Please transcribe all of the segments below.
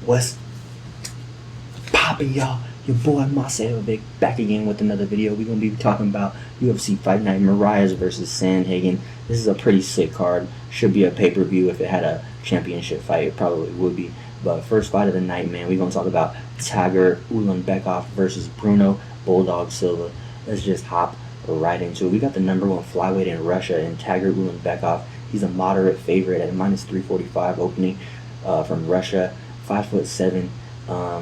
What's poppin', y'all? Your boy Marcin back again with another video. We're going to be talking about UFC Fight Night Moraes versus Sandhagen. This is a pretty sick card. Should be a pay-per-view. If it had a championship fight, it probably would be. But first fight of the night, man, we're going to talk about Tybur Ulanbekov versus Bruno Bulldog Silva. Let's just hop right into it. We got the #1 flyweight in Russia, and Tybur Ulanbekov. He's a moderate favorite at -345 opening from Russia. 5'7".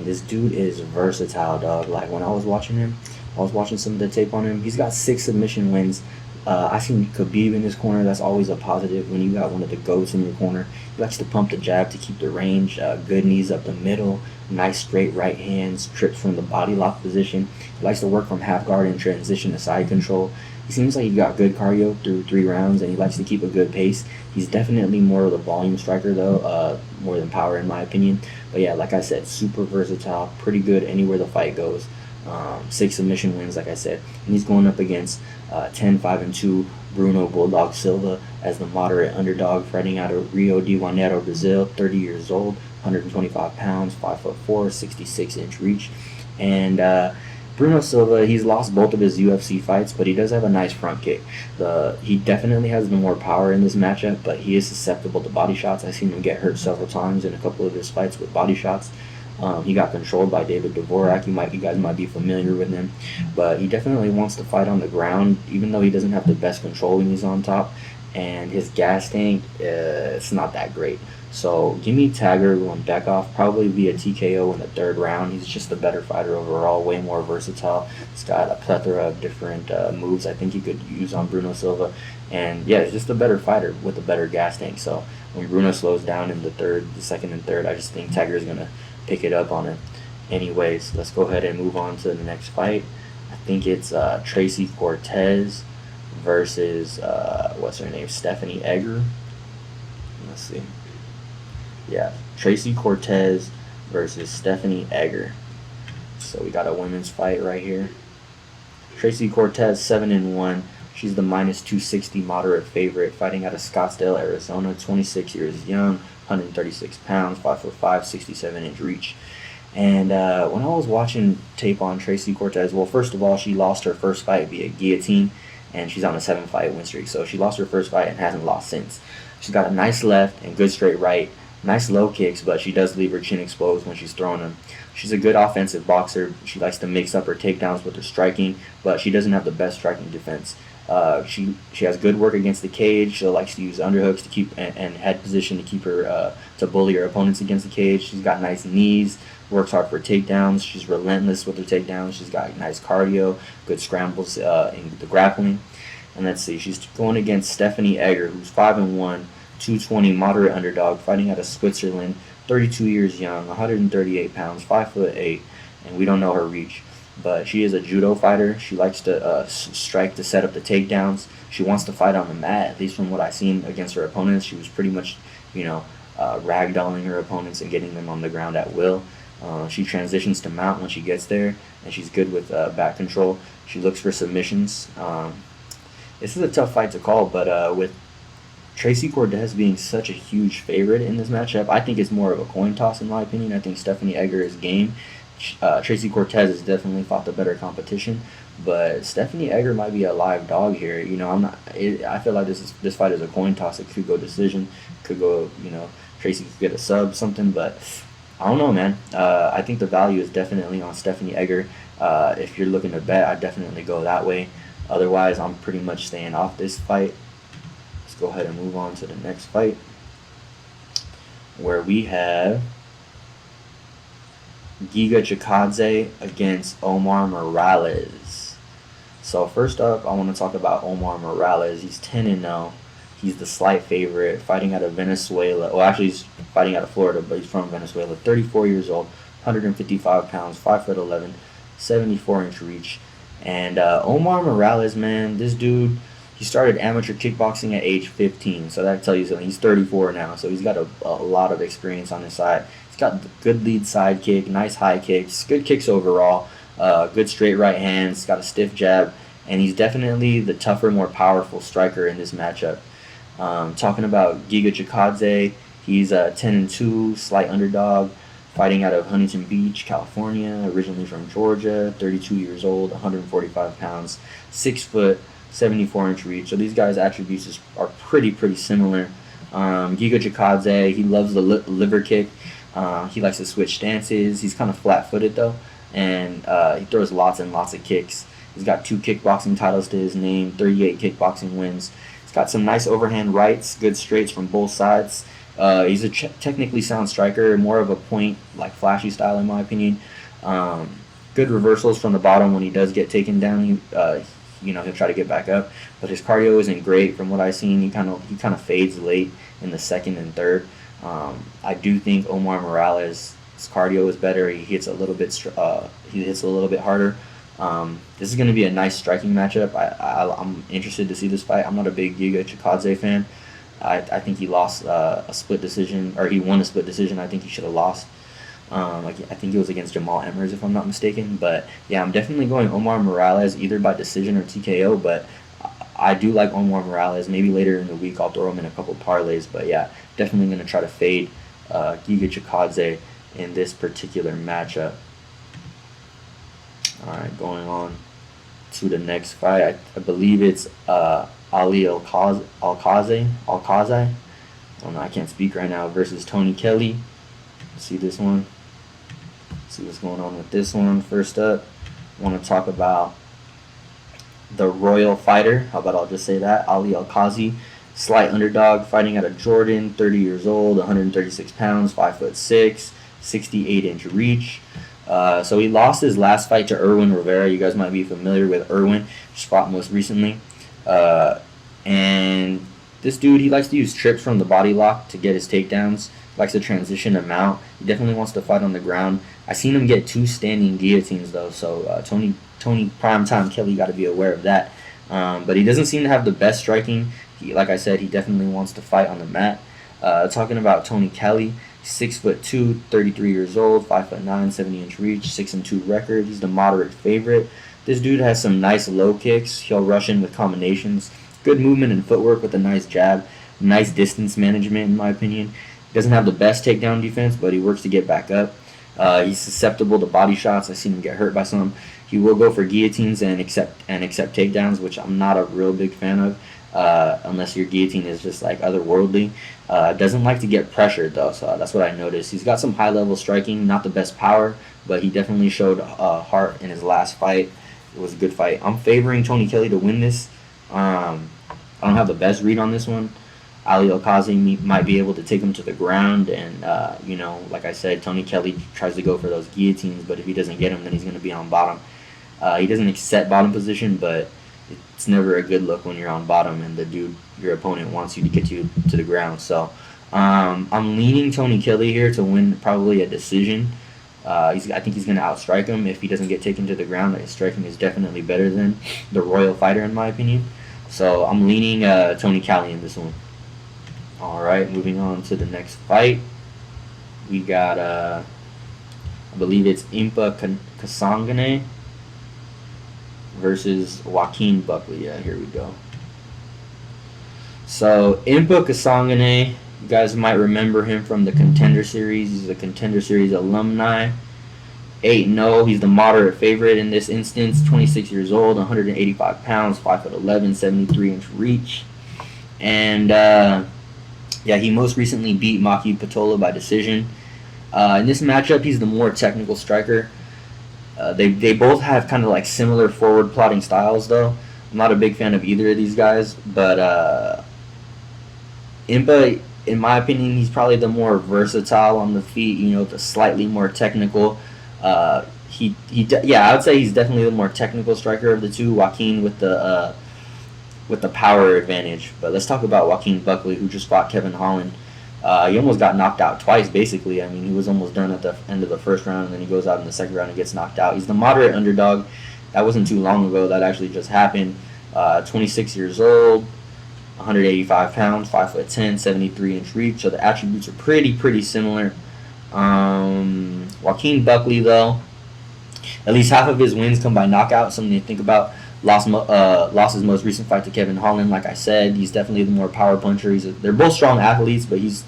This dude is versatile, dog. Like, when I was watching him, I was watching some of the tape on him. He's got 6 submission wins. I seen Khabib in his corner. That's always a positive when you got one of the GOATs in your corner. He likes to pump the jab to keep the range. Good knees up the middle. Nice straight right hands. Trips from the body lock position. He likes to work from half guard and transition to side control. He seems like he got good cardio through 3 rounds, and he likes to keep a good pace. He's definitely more of a volume striker, though, more than power, in my opinion. But yeah, like I said, super versatile, pretty good anywhere the fight goes. 6 submission wins, like I said. And he's going up against 10-5-2 Bruno Bulldog Silva as the moderate underdog, fighting out of Rio de Janeiro, Brazil, 30 years old, 125 pounds, 5'4", 66-inch reach. And Bruno Silva, he's lost both of his UFC fights, but he does have a nice front kick. He definitely has the more power in this matchup, but he is susceptible to body shots. I've seen him get hurt several times in a couple of his fights with body shots. He got controlled by David Dvorak. You guys might be familiar with him, but he definitely wants to fight on the ground, even though he doesn't have the best control when he's on top. And his gas tank, it's not that great. So give me Tybur Ulanbekov, probably via TKO in the 3rd round. He's just a better fighter overall, way more versatile. He's got a plethora of different moves I think he could use on Bruno Silva. And yeah, he's just a better fighter with a better gas tank. So when Bruno slows down in the 2nd and 3rd, I just think Tybur is going to pick it up on him. Anyways, let's go ahead and move on to the next fight. I think it's Tracy Cortez versus, what's her name, Stephanie Egger. Let's see. Yeah, Tracy Cortez versus Stephanie Egger. So we got a women's fight right here. Tracy Cortez, 7-1. She's the -260 moderate favorite, fighting out of Scottsdale, Arizona. 26 years young, 136 pounds, 5'5", 67-inch reach. And when I was watching tape on Tracy Cortez, well, first of all, she lost her first fight via guillotine, and she's on a 7-fight win streak. So she lost her first fight and hasn't lost since. She's got a nice left and good straight right. Nice low kicks, but she does leave her chin exposed when she's throwing them. She's a good offensive boxer. She likes to mix up her takedowns with her striking, but she doesn't have the best striking defense. She has good work against the cage. She likes to use underhooks to keep and head position to keep her to bully her opponents against the cage. She's got nice knees. Works hard for takedowns. She's relentless with her takedowns. She's got nice cardio, good scrambles in the grappling. And let's see, she's going against Stephanie Egger, who's 5-1. 220 moderate underdog, fighting out of Switzerland, 32 years young, 138 pounds, 5'8", and we don't know her reach. But she is a judo fighter. She likes to strike to set up the takedowns. She wants to fight on the mat, at least from what I've seen against her opponents. She was pretty much, ragdolling her opponents and getting them on the ground at will. She transitions to mount when she gets there, and she's good with back control. She looks for submissions. This is a tough fight to call, but with Tracy Cortez being such a huge favorite in this matchup, I think it's more of a coin toss in my opinion. I think Stephanie Egger is game. Tracy Cortez has definitely fought the better competition, but Stephanie Egger might be a live dog here. I feel like this fight is a coin toss. It could go decision, could go, Tracy could get a sub, something, but I don't know, man. I think the value is definitely on Stephanie Egger. If you're looking to bet, I'd definitely go that way. Otherwise, I'm pretty much staying off this fight. Go ahead and move on to the next fight, where we have Giga Chikadze against Omar Morales. So first up, I want to talk about Omar Morales. He's 10-0. He's the slight favorite, fighting out of Venezuela. Well, actually, he's fighting out of Florida, but he's from Venezuela. 34 years old, 155 pounds, 5'11", 74-inch reach. And Omar Morales, man, this dude, he started amateur kickboxing at age 15, so that tells you something. He's 34 now, so he's got a lot of experience on his side. He's got good lead side kick, nice high kicks, good kicks overall. Good straight right hands, got a stiff jab, and he's definitely the tougher, more powerful striker in this matchup. Talking about Giga Chikadze, he's a 10-2, slight underdog, fighting out of Huntington Beach, California, originally from Georgia, 32 years old, 145 pounds, 6 foot, 74-inch reach. So these guys' attributes are pretty similar. Giga Chikadze, he loves the liver kick. He likes to switch stances. He's kind of flat-footed though, and he throws lots and lots of kicks. He's got 2 kickboxing titles to his name, 38 kickboxing wins. He's got some nice overhand rights, good straights from both sides. He's a technically sound striker, more of a point, like flashy style in my opinion. Good reversals from the bottom when he does get taken down. He'll try to get back up, but his cardio isn't great from what I've seen. He kind of fades late in the second and third. I do think Omar Morales' cardio is better. He hits a little bit harder. This is going to be a nice striking matchup. I'm interested to see this fight. I'm not a big Giga Chikadze fan. I think he lost a split decision, or he won a split decision. I think he should have lost. I think it was against Jamal Emmers, if I'm not mistaken. But yeah, I'm definitely going Omar Morales, either by decision or TKO. But I do like Omar Morales. Maybe later in the week I'll throw him in a couple parlays. But yeah, definitely going to try to fade Giga Chikadze in this particular matchup. All right, going on to the next fight. I believe it's Ali Alkaze. I don't know, I can't speak right now, versus Tony Kelly. See this one. See what's going on with this one. First up, I want to talk about the Royal Fighter. How about I'll just say that? Ali Alkaze, slight underdog, fighting out of Jordan, 30 years old, 136 pounds, 5'6", 68-inch reach. So he lost his last fight to Irwin Rivera. You guys might be familiar with Irwin, just fought most recently. And this dude, he likes to use trips from the body lock to get his takedowns. Likes to transition them out. He definitely wants to fight on the ground. I seen him get 2 standing guillotines though, so Tony Primetime Kelly got to be aware of that. But he doesn't seem to have the best striking. Like I said, he definitely wants to fight on the mat. Talking about Tony Kelly, 6'2", 33 years old, 5'9", 70-inch reach, 6-2 record. He's the moderate favorite. This dude has some nice low kicks. He'll rush in with combinations. Good movement and footwork with a nice jab. Nice distance management, in my opinion. Doesn't have the best takedown defense, but he works to get back up. He's susceptible to body shots. I've seen him get hurt by some. He will go for guillotines and accept takedowns, which I'm not a real big fan of, unless your guillotine is just like otherworldly. Doesn't like to get pressured though, so that's what I noticed. He's got some high level striking, not the best power, but he definitely showed heart in his last fight. It was a good fight. I'm favoring Tony Kelly to win this. I don't have the best read on this one. Ali Alkaze might be able to take him to the ground, and like I said, Tony Kelly tries to go for those guillotines, but if he doesn't get him, then he's going to be on bottom. He doesn't accept bottom position, but it's never a good look when you're on bottom and your opponent wants you to get you to the ground. So I'm leaning Tony Kelly here to win probably a decision. I think he's going to outstrike him if he doesn't get taken to the ground. His striking is definitely better than the Royal Fighter in my opinion. So I'm leaning Tony Kelly in this one. Alright, moving on to the next fight. We got, I believe it's Impa Kasangane versus Joaquin Buckley. Yeah, here we go. So, Impa Kasangane, you guys might remember him from the Contender Series. He's a Contender Series alumni. 8-0. He's the moderate favorite in this instance. 26 years old, 185 pounds, 5'11", 73-inch reach. And, yeah, he most recently beat Maki Patola by decision. In this matchup, he's the more technical striker. They both have kind of like similar forward plotting styles, though. I'm not a big fan of either of these guys, but Impa, in my opinion, he's probably the more versatile on the feet. The slightly more technical. I would say he's definitely the more technical striker of the two. Joaquin with the power advantage. But let's talk about Joaquin Buckley, who just fought Kevin Holland. He almost got knocked out twice, basically. I mean, he was almost done at the end of the first round, and then he goes out in the second round and gets knocked out. He's the moderate underdog. That wasn't too long ago. That actually just happened. 26 years old, 185 pounds, 5'10", 73-inch reach. So the attributes are pretty similar. Joaquin Buckley, though, At least half of his wins come by knockout. Something to think about. Lost his most recent fight to Kevin Holland. Like I said, he's definitely the more power puncher. They're both strong athletes, but he's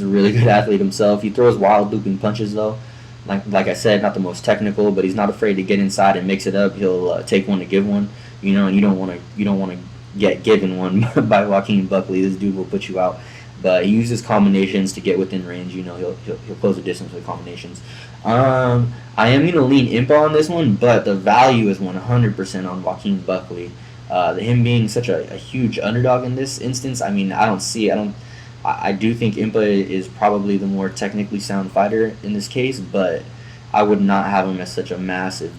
a really good athlete himself. He throws wild looping punches though. Like I said, not the most technical, but he's not afraid to get inside and mix it up. He'll take one to give one, you know, and you don't want to get given one by Joaquin Buckley. This dude will put you out. But he uses combinations to get within range. You know, he'll close the distance with combinations. I am going to lean Impa on this one, but the value is 100% on Joaquin Buckley. Him being such a huge underdog in this instance, I mean, I do think Impa is probably the more technically sound fighter in this case, but I would not have him as such a massive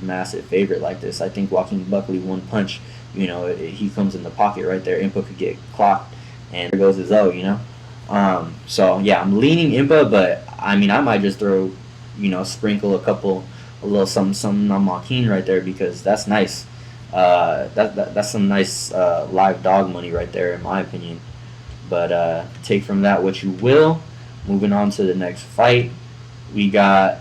favorite like this. I think Joaquin Buckley, one punch, you know, he comes in the pocket right there. Impa could get clocked, and there goes his O, you know. So yeah, I'm leaning Impa, but I mean, I might just throw, you know, sprinkle a little something on Joaquin right there, because that's nice. That's some nice live dog money right there, in my opinion. But take from that what you will. Moving on to the next fight, we got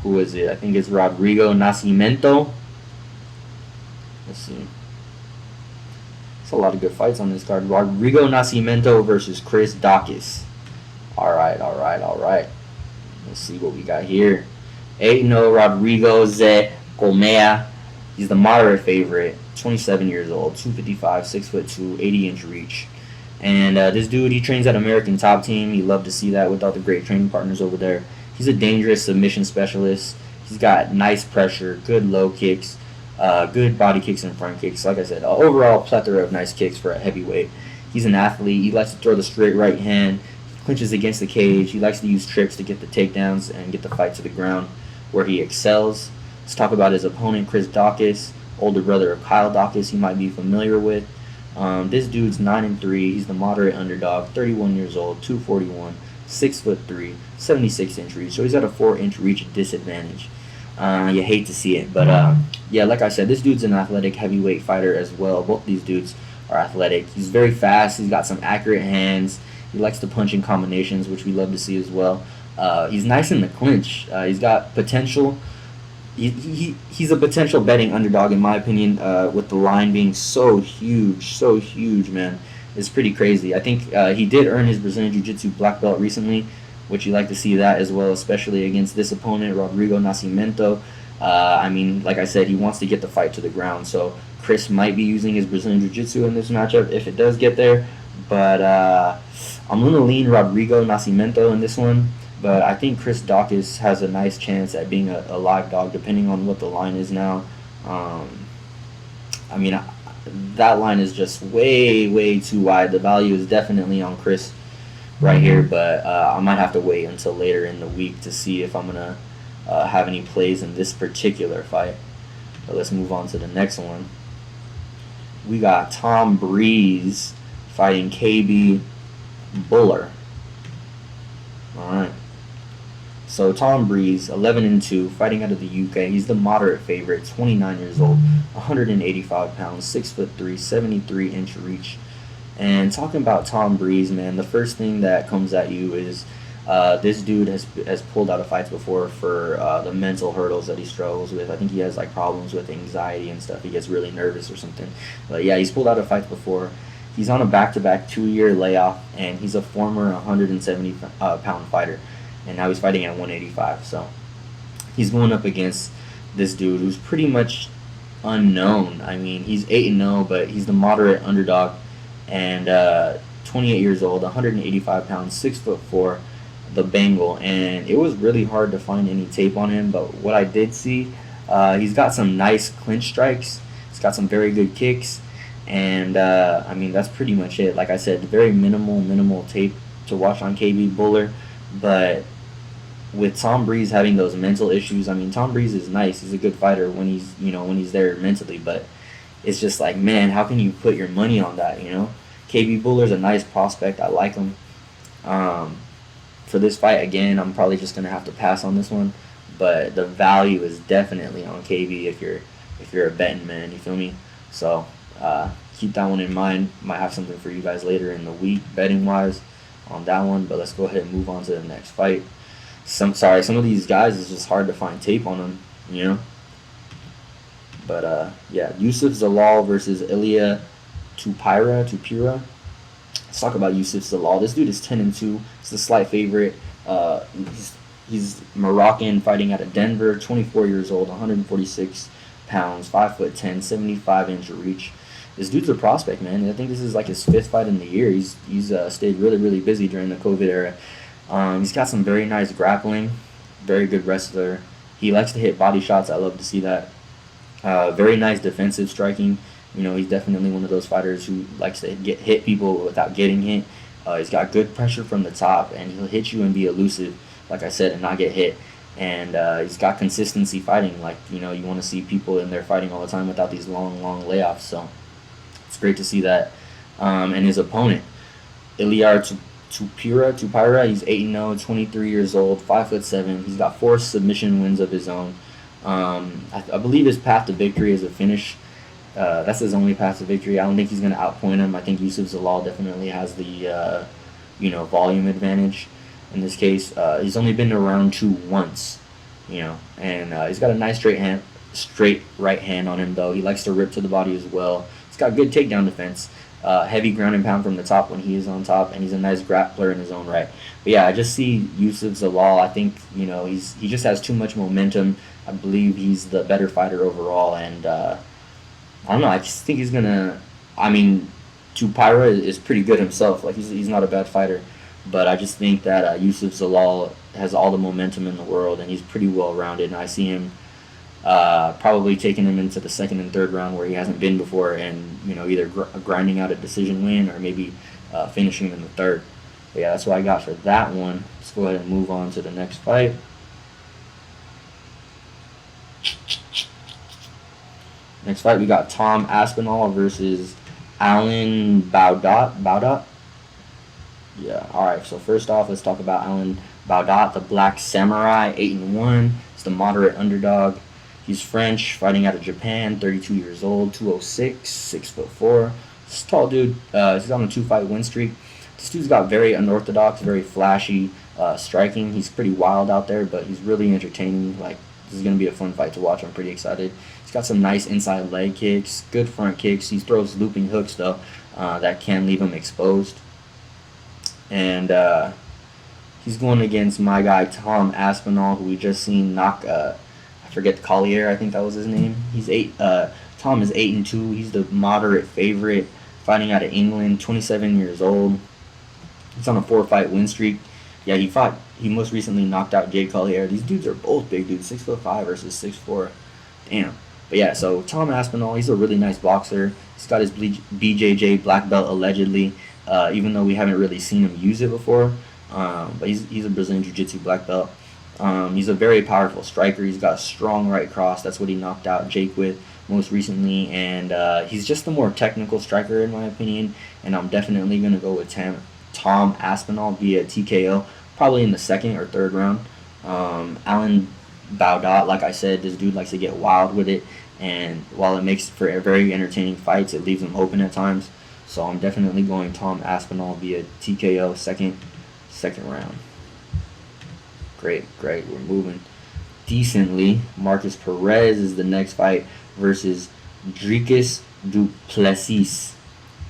who is it? I think it's Rodrigo Nascimento. Let's see. It's a lot of good fights on this card. Rodrigo Nascimento versus Chris Daukaus. All right. Let's see what we got here. 8-0 Rodrigo Ze Colmea. He's the moderate favorite. 27 years old, 255, 6'2", 80-inch reach. And this dude, he trains at American Top Team. You love to see that with all the great training partners over there. He's a dangerous submission specialist. He's got nice pressure, good low kicks, good body kicks and front kicks. Like I said, overall plethora of nice kicks for a heavyweight. He's an athlete. He likes to throw the straight right hand. He clinches against the cage. He likes to use tricks to get the takedowns and get the fight to the ground, where he excels. Let's talk about his opponent, Chris Daukaus, older brother of Kyle Daukaus, you might be familiar with. This dude's 9-3. He's the moderate underdog, 31 years old, 241, 6'3", 76-inch reach. So he's at a 4-inch reach disadvantage. You hate to see it, but yeah, like I said, this dude's an athletic heavyweight fighter as well. Both these dudes are athletic. He's very fast. He's got some accurate hands. He likes to punch in combinations, which we love to see as well. He's nice in the clinch. He's got potential. He's a potential betting underdog, in my opinion, with the line being so huge, man. It's pretty crazy. I think he did earn his Brazilian Jiu-Jitsu black belt recently, which you like to see that as well, especially against this opponent, Rodrigo Nascimento. I mean, like I said, he wants to get the fight to the ground, so Chris might be using his Brazilian Jiu-Jitsu in this matchup if it does get there. But I'm going to lean Rodrigo Nascimento in this one. But I think Chris Daukaus has a nice chance at being a live dog, depending on what the line is now. I mean, that line is just way too wide. The value is definitely on Chris right here, but I might have to wait until later in the week to see if I'm going to have any plays in this particular fight. But let's move on to the next one. We got Tom Breeze fighting KB Buller. All right. So Tom Breeze, 11-2, fighting out of the UK. He's the moderate favorite, 29 years old, 185 pounds, 6'3", 73-inch reach. And talking about Tom Breeze, man, the first thing that comes at you is this dude has pulled out of fights before for the mental hurdles that he struggles with. I think he has like problems with anxiety and stuff. He gets really nervous or something. But yeah, he's pulled out of fights before. He's on a back-to-back 2-year layoff, and he's a former 170-pound fighter. And now he's fighting at 185. So he's going up against this dude who's pretty much unknown. I mean, he's 8-0, but he's the moderate underdog. And 28 years old, 185 pounds, 6'4", the Bengal. And it was really hard to find any tape on him. But what I did see, he's got some nice clinch strikes. He's got some very good kicks. And, I mean, that's pretty much it. Like I said, very minimal tape to watch on KB Buller. But with Tom Breeze having those mental issues, I mean, Tom Breeze is nice. He's a good fighter when he's there mentally. But it's just like, man, how can you put your money on that, you know? KB Buller's a nice prospect. I like him. For this fight, again, I'm probably just going to have to pass on this one. But the value is definitely on KB if you're a betting man, you feel me? So keep that one in mind. Might have something for you guys later in the week, betting-wise, on that one. But let's go ahead and move on to the next fight. some of these guys, it's just hard to find tape on them, you know. But yeah, Youssef Zalal versus Ilia Topuria. Let's talk about Youssef Zalal. This dude is 10-2. He's the slight favorite. He's Moroccan, fighting out of Denver. 24 years old, 146 pounds, 5'10", 75-inch reach. This dude's a prospect, man. I think this is like his 5th fight in the year. He's stayed really busy during the COVID era. He's got some very nice grappling, very good wrestler. He likes to hit body shots. I love to see that. Very nice defensive striking. You know, he's definitely one of those fighters who likes to hit people without getting hit. He's got good pressure from the top, and he'll hit you and be elusive, like I said, and not get hit. And he's got consistency fighting. Like, you know, you want to see people in there fighting all the time without these long layoffs. So it's great to see that. And his opponent, Ilia Topuria, he's 8-0, 23 years old, 5'7". He's got 4 submission wins of his own. I believe his path to victory is a finish. That's his only path to victory. I don't think he's going to outpoint him. I think Youssef Zalal definitely has the volume advantage in this case. He's only been to round 2 once, you know, and he's got a nice straight right hand on him, though. He likes to rip to the body as well. He's got good takedown defense. Heavy ground and pound from the top when he is on top, and he's a nice grappler in his own right. But yeah, I just see Youssef Zalal. I think, you know, he just has too much momentum. I believe he's the better fighter overall, and I don't know. I just think he's gonna. I mean, Topuria is pretty good himself. Like, he's not a bad fighter, but I just think that Youssef Zalal has all the momentum in the world, and he's pretty well rounded. And I see him probably taking him into the 2nd and 3rd round where he hasn't been before, and, you know, either grinding out a decision win or maybe finishing him in the 3rd. But yeah, that's what I got for that one. Let's go ahead and move on to the next fight. Next fight, we got Tom Aspinall versus Alan Baudot. Yeah, alright, so first off, let's talk about Alan Baudot, the Black Samourai, 8-1. He's the moderate underdog. He's French, fighting out of Japan, 32 years old, 206, 6'4". This tall dude. He's on a 2-fight win streak. This dude's got very unorthodox, very flashy striking. He's pretty wild out there, but he's really entertaining. Like, this is going to be a fun fight to watch. I'm pretty excited. He's got some nice inside leg kicks, good front kicks. He throws looping hooks, though, that can leave him exposed. And he's going against my guy, Tom Aspinall, who we just seen knock, I forget, Collier, I think that was his name. Tom is 8-2. He's the moderate favorite, fighting out of England, 27 years old. He's on a 4-fight win streak. Yeah, he most recently knocked out Jay Collier. These dudes are both big dudes, 6'5" versus 6'4". Damn. But yeah, so Tom Aspinall, he's a really nice boxer. He's got his BJJ black belt allegedly, even though we haven't really seen him use it before. But he's a Brazilian Jiu-Jitsu black belt. He's a very powerful striker. He's got a strong right cross. That's what he knocked out Jake with most recently. And he's just the more technical striker, in my opinion. And I'm definitely going to go with Tom Aspinall via TKO, probably in the 2nd or 3rd round. Alan Baudot, like I said, this dude likes to get wild with it. And while it makes for very entertaining fights, it leaves them open at times. So I'm definitely going Tom Aspinall via TKO, second round. Great. We're moving decently. Markus Perez is the next fight versus Dricus du Plessis.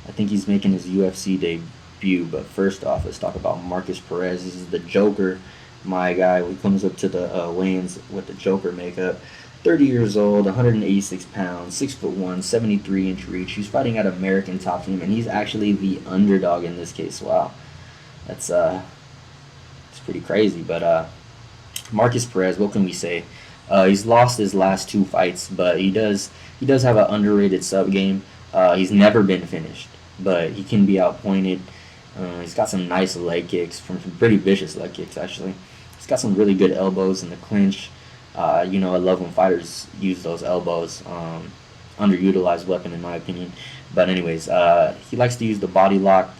I think he's making his UFC debut. But first off, let's talk about Markus Perez. This is the Joker, my guy. He comes up to the weigh-ins with the Joker makeup. 30 years old, 186 pounds, 6'1", 73-inch reach. He's fighting at American Top Team, and he's actually the underdog in this case. Wow, that's it's pretty crazy. But Markus Perez, what can we say? He's lost his last 2 fights, but he does have an underrated sub game. He's never been finished, but he can be outpointed. He's got some nice leg kicks, some pretty vicious leg kicks actually. He's got some really good elbows in the clinch. I love when fighters use those elbows. Underutilized weapon in my opinion. But anyways, he likes to use the body lock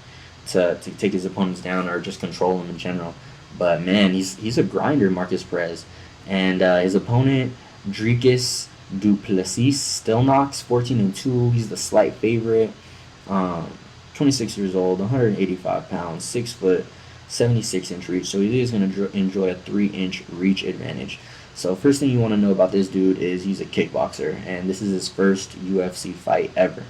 to take his opponents down or just control them in general. But man, he's a grinder, Markus Perez. And his opponent, Dricus du Plessis, still knocks, 14-2. He's the slight favorite. 26 years old, 185 pounds, 6'5", 76-inch reach, so he is going to enjoy a 3-inch reach advantage. So first thing you want to know about this dude is he's a kickboxer, and this is his first UFC fight ever.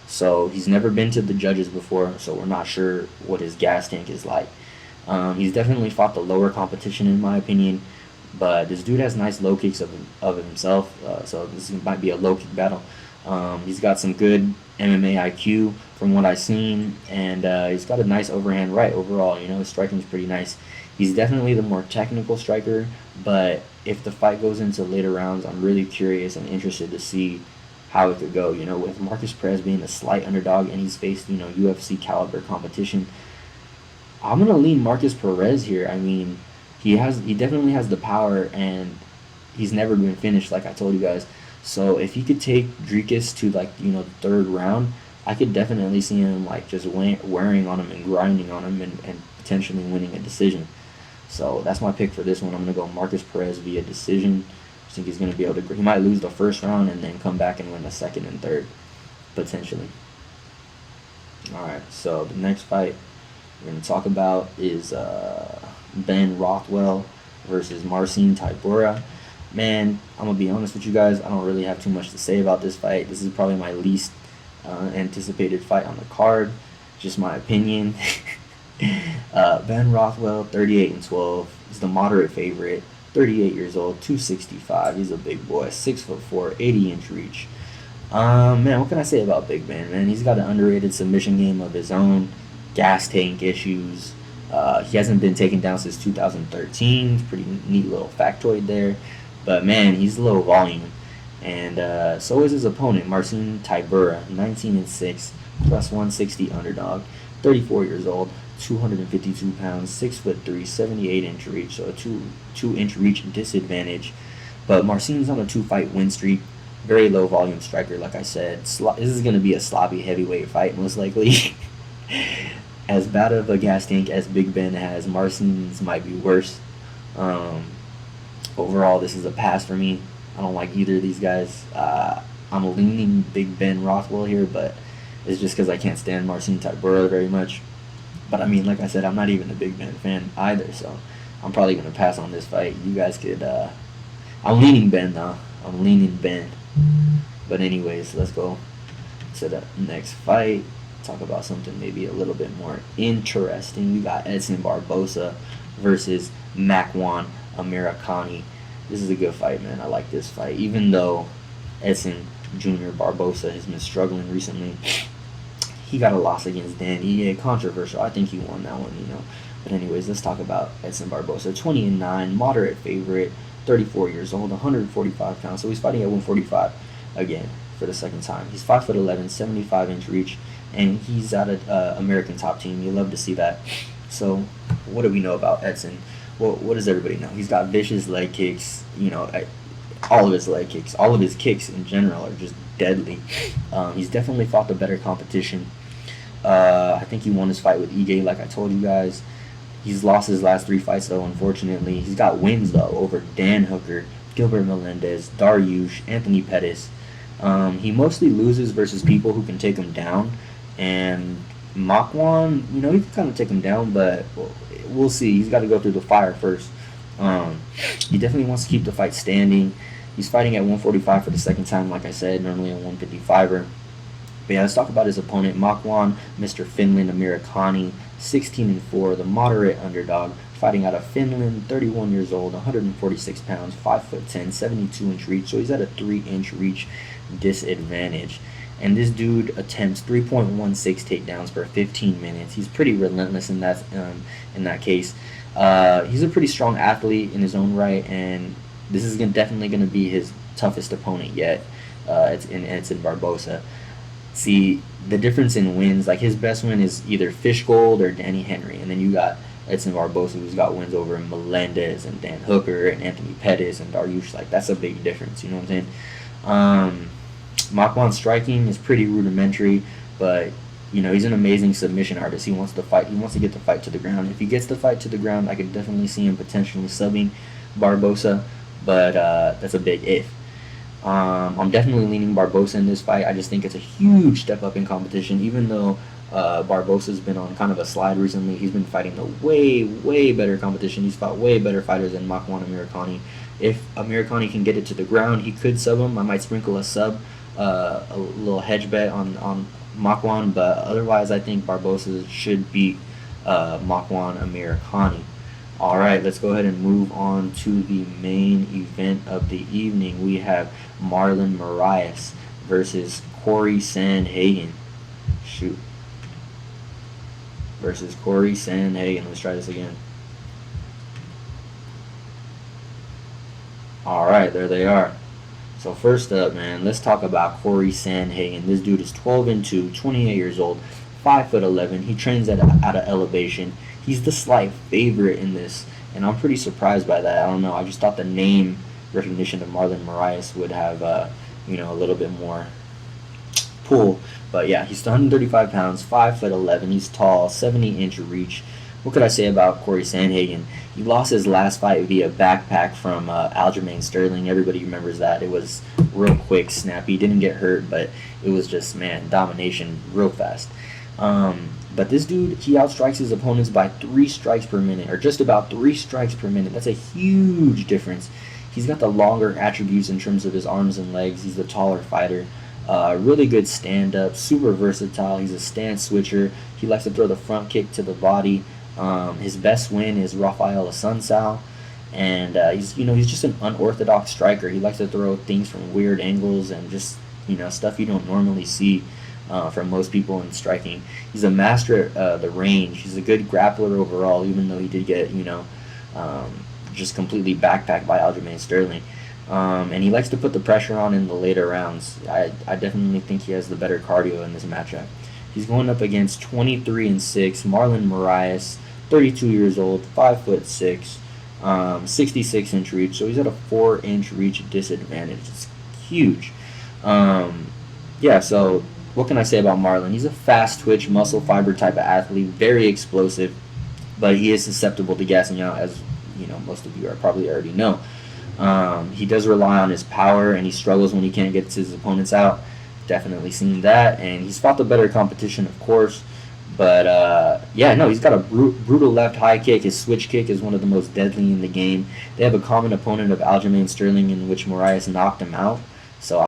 So he's never been to the judges before, so we're not sure what his gas tank is like. He's definitely fought the lower competition in my opinion, but this dude has nice low kicks of himself, so this might be a low kick battle. He's got some good MMA IQ from what I've seen, and he's got a nice overhand right overall. You know, his striking is pretty nice. He's definitely the more technical striker, but if the fight goes into later rounds, I'm really curious and interested to see how it could go. You know, with Markus Perez being a slight underdog and he's faced, you know, UFC caliber competition, I'm gonna lean Markus Perez here. I mean, he definitely has the power, and he's never been finished, like I told you guys. So if he could take Dricus to, like, you know, the third round, I could definitely see him like just wearing on him and grinding on him and potentially winning a decision. So that's my pick for this one. I'm gonna go Markus Perez via decision. I think he's gonna be able to. He might lose the first round and then come back and win the second and third, potentially. All right. So the next fight we're gonna talk about is Ben Rothwell versus Marcin Tybura. Man, I'm gonna be honest with you guys. I don't really have too much to say about this fight. This is probably my least anticipated fight on the card. Just my opinion. Ben Rothwell, 38-12. He's the moderate favorite. 38 years old, 265. He's a big boy, 6'4", 80-inch reach. Man, what can I say about Big Ben? Man, he's got an underrated submission game of his own. Gas tank issues. He hasn't been taken down since 2013. Pretty neat little factoid there. But man, he's low volume, and so is his opponent, Marcin Tybura, 19-6, plus 160 underdog, 34 years old, 252 pounds, 6'3", 78-inch reach, so a 2-inch reach disadvantage. But Marcin's on a 2-fight win streak, very low volume striker, like I said. This is going to be a sloppy heavyweight fight, most likely. As bad of a gas tank as Big Ben has, Marcin's might be worse. Overall, this is a pass for me. I don't like either of these guys. I'm leaning Big Ben Rothwell here, but it's just because I can't stand Marcin Tybura very much. But I mean, like I said, I'm not even a Big Ben fan either, so I'm probably going to pass on this fight. You guys could... I'm leaning Ben, though. I'm leaning Ben. But anyways, let's go to the next fight. Talk about something maybe a little bit more interesting. We got Edson Barbosa versus Makwan Amirkhani. This is a good fight, man. I like this fight. Even though Edson Jr. Barbosa has been struggling recently, he got a loss against Danny. Controversial. I think he won that one, you know. But anyways, let's talk about Edson Barbosa. 20-9, moderate favorite, 34 years old, 145 pounds. So he's fighting at 145 again for the second time. He's 5'11", 75-inch reach, and he's at an American top team. You love to see that. So what do we know about Edson? Well, what does everybody know? He's got vicious leg kicks. You know, all of his leg kicks, all of his kicks in general are just deadly. He's definitely fought the better competition. I think he won his fight with Ige, like I told you guys. He's lost his last 3 fights, though, unfortunately. He's got wins, though, over Dan Hooker, Gilbert Melendez, Dariush, Anthony Pettis. He mostly loses versus people who can take him down. And Makwan, you know, he can kind of take him down, but we'll see. He's got to go through the fire first. He definitely wants to keep the fight standing. He's fighting at 145 for the second time, like I said, normally a 155er. But yeah, let's talk about his opponent, Makwan, Mr. Finland, Amirkhani, 16-4, the moderate underdog, fighting out of Finland, 31 years old, 146 pounds, 5'10", 72-inch reach. So he's at a 3-inch reach disadvantage. And this dude attempts 3.16 takedowns per 15 minutes. He's pretty relentless in that case. He's a pretty strong athlete in his own right, and this is definitely going to be his toughest opponent yet. It's in Barbosa. See, the difference in wins, like his best win is either Fishgold or Danny Henry, and then you got Edson Barbosa, who's got wins over Melendez and Dan Hooker and Anthony Pettis and Dariush. Like, that's a big difference, you know what I'm saying? Makwan's striking is pretty rudimentary, but you know, he's an amazing submission artist. He wants to fight. He wants to get the fight to the ground. If he gets the fight to the ground, I could definitely see him potentially subbing Barbosa, but that's a big if. I'm definitely leaning Barbosa in this fight. I just think it's a huge step up in competition, even though Barbosa's been on kind of a slide recently. He's been fighting the way better competition. He's fought way better fighters than Makwan Amirkhani. If Amirkhani can get it to the ground, he could sub him. I might sprinkle a sub, a little hedge bet on Makwan, but otherwise I think Barbosa should beat Makwan Amirkhani. Alright, let's go ahead and move on to the main event of the evening. We have Marlon Moraes versus Cory Sandhagen. Versus Cory Sandhagen. Let's try this again. Alright, there they are. So first up, man, let's talk about Cory Sandhagen. This dude is 12-2, 28 years old, 5'11". He trains at an elevation. He's the slight favorite in this, and I'm pretty surprised by that. I don't know. I just thought the name recognition of Marlon Moraes would have, a little bit more pull. But yeah, he's 135 pounds, 5'11". He's tall, 70-inch reach. What could I say about Cory Sandhagen? He lost his last fight via backpack from Aljamain Sterling. Everybody remembers that. It was real quick, snappy. Didn't get hurt, but it was just, man, domination real fast. But this dude, he outstrikes his opponents by 3 strikes per minute, or just about 3 strikes per minute. That's a huge difference. He's got the longer attributes in terms of his arms and legs. He's the taller fighter. Really good stand-up, super versatile. He's a stance switcher. He likes to throw the front kick to the body. His best win is Rothwell Sunsao, and he's just an unorthodox striker. He likes to throw things from weird angles and just stuff you don't normally see from most people in striking. He's a master at the range. He's a good grappler overall, even though he did get just completely backpacked by Aljamain Sterling. And he likes to put the pressure on in the later rounds. I definitely think he has the better cardio in this matchup. He's going up against 23-6 Marlon Moraes, 32 years old, 5'6", 66-inch reach. So he's at a 4-inch reach disadvantage. It's huge. Yeah. So what can I say about Marlon? He's a fast twitch, muscle fiber type of athlete, very explosive, but he is susceptible to gassing out, as most of you are probably already know. He does rely on his power, and he struggles when he can't get his opponents out. Definitely seen that, and he's fought the better competition, of course. But he's got a brutal left high kick. His switch kick is one of the most deadly in the game. They have a common opponent of Aljamain Sterling, in which Moraes knocked him out. So